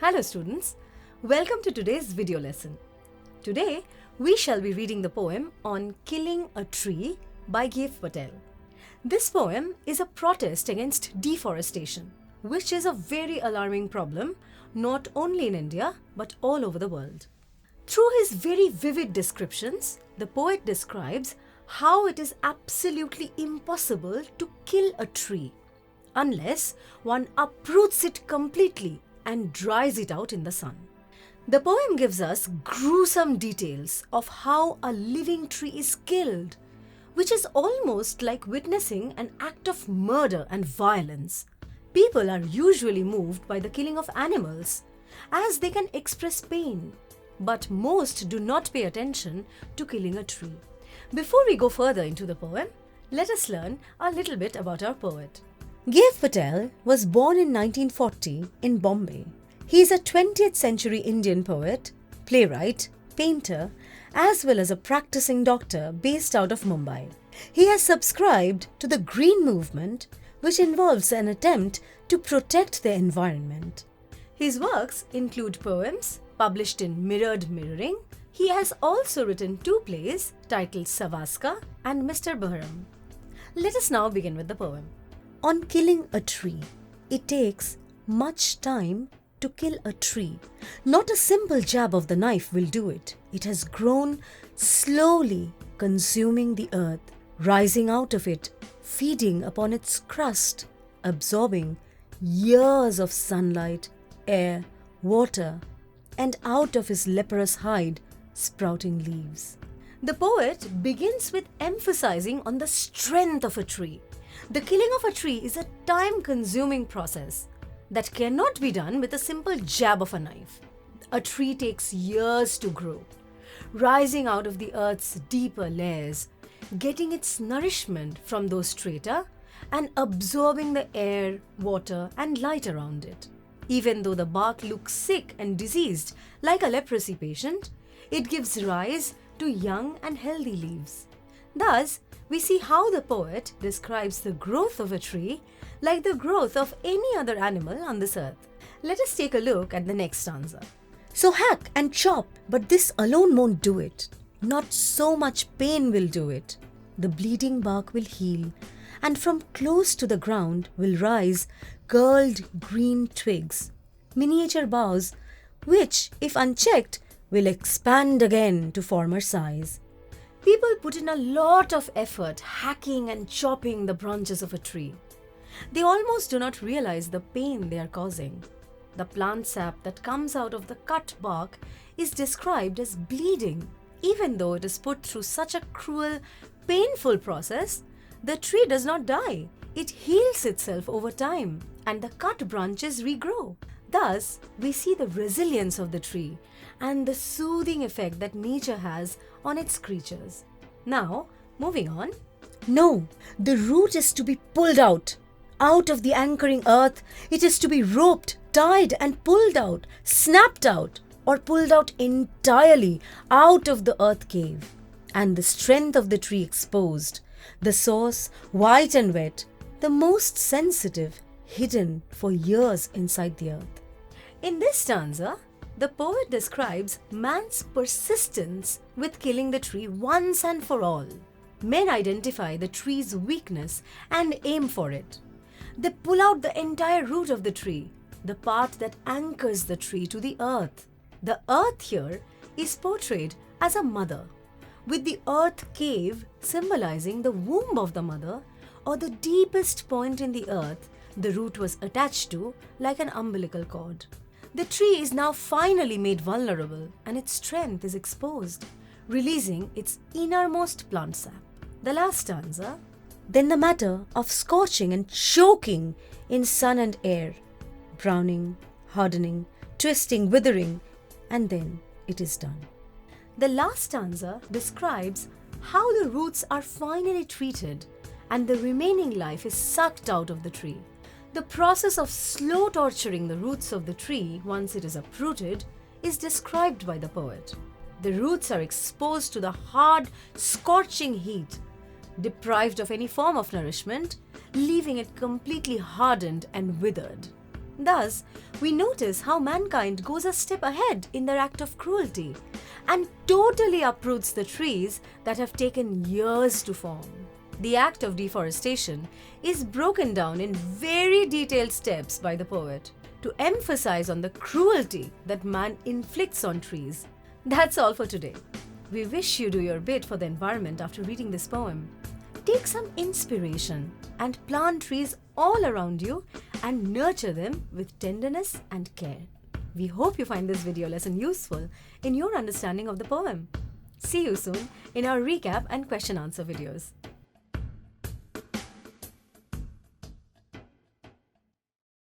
Hello students, welcome to today's video lesson. Today we shall be reading the poem on Killing a Tree by Dev Patel. This poem is a protest against deforestation, which is a very alarming problem not only in India but all over the world. Through his very vivid descriptions, the poet describes how it is absolutely impossible to kill a tree unless one uproots it completely and dries it out in the sun. The poem gives us gruesome details of how a living tree is killed, which is almost like witnessing an act of murder and violence. People are usually moved by the killing of animals, as they can express pain, but most do not pay attention to killing a tree. Before we go further into the poem, let us learn a little bit about our poet. Dev Patel was born in 1940 in Bombay. He is a 20th century Indian poet, playwright, painter, as well as a practicing doctor based out of Mumbai. He has subscribed to the Green Movement, which involves an attempt to protect the environment. His works include poems published in Mirrored Mirroring. He has also written 2 plays titled Savaska and Mr. Bahram. Let us now begin with the poem. On killing a tree, it takes much time to kill a tree. Not a simple jab of the knife will do it. It has grown slowly, consuming the earth, rising out of it, feeding upon its crust, absorbing years of sunlight, air, water, and out of his leprous hide, sprouting leaves. The poet begins with emphasizing on the strength of a tree. The killing of a tree is a time-consuming process that cannot be done with a simple jab of a knife. A tree takes years to grow, rising out of the earth's deeper layers, getting its nourishment from those strata and absorbing the air, water and light around it. Even though the bark looks sick and diseased like a leprosy patient, it gives rise to young and healthy leaves. Thus, we see how the poet describes the growth of a tree like the growth of any other animal on this earth. Let us take a look at the next stanza. So hack and chop, but this alone won't do it. Not so much pain will do it. The bleeding bark will heal, and from close to the ground will rise curled green twigs, miniature boughs, which, if unchecked, will expand again to former size. People put in a lot of effort hacking and chopping the branches of a tree. They almost do not realize the pain they are causing. The plant sap that comes out of the cut bark is described as bleeding. Even though it is put through such a cruel, painful process, the tree does not die. It heals itself over time and the cut branches regrow. Thus, we see the resilience of the tree and the soothing effect that nature has on its creatures. Now, moving on. No, the root is to be pulled out. Out of the anchoring earth, it is to be roped, tied and pulled out, snapped out, or pulled out entirely out of the earth cave. And the strength of the tree exposed, the source white and wet, the most sensitive, hidden for years inside the earth. In this stanza, the poet describes man's persistence with killing the tree once and for all. Men identify the tree's weakness and aim for it. They pull out the entire root of the tree, the part that anchors the tree to the earth. The earth here is portrayed as a mother, with the earth cave symbolizing the womb of the mother or the deepest point in the earth the root was attached to like an umbilical cord. The tree is now finally made vulnerable and its strength is exposed, releasing its innermost plant sap. The last stanza. Then the matter of scorching and choking in sun and air, browning, hardening, twisting, withering, and then it is done. The last stanza describes how the roots are finally treated and the remaining life is sucked out of the tree. The process of slow torturing the roots of the tree once it is uprooted is described by the poet. The roots are exposed to the hard, scorching heat, deprived of any form of nourishment, leaving it completely hardened and withered. Thus, we notice how mankind goes a step ahead in their act of cruelty and totally uproots the trees that have taken years to form. The act of deforestation is broken down in very detailed steps by the poet to emphasize on the cruelty that man inflicts on trees. That's all for today. We wish you do your bit for the environment after reading this poem. Take some inspiration and plant trees all around you and nurture them with tenderness and care. We hope you find this video lesson useful in your understanding of the poem. See you soon in our recap and question answer videos.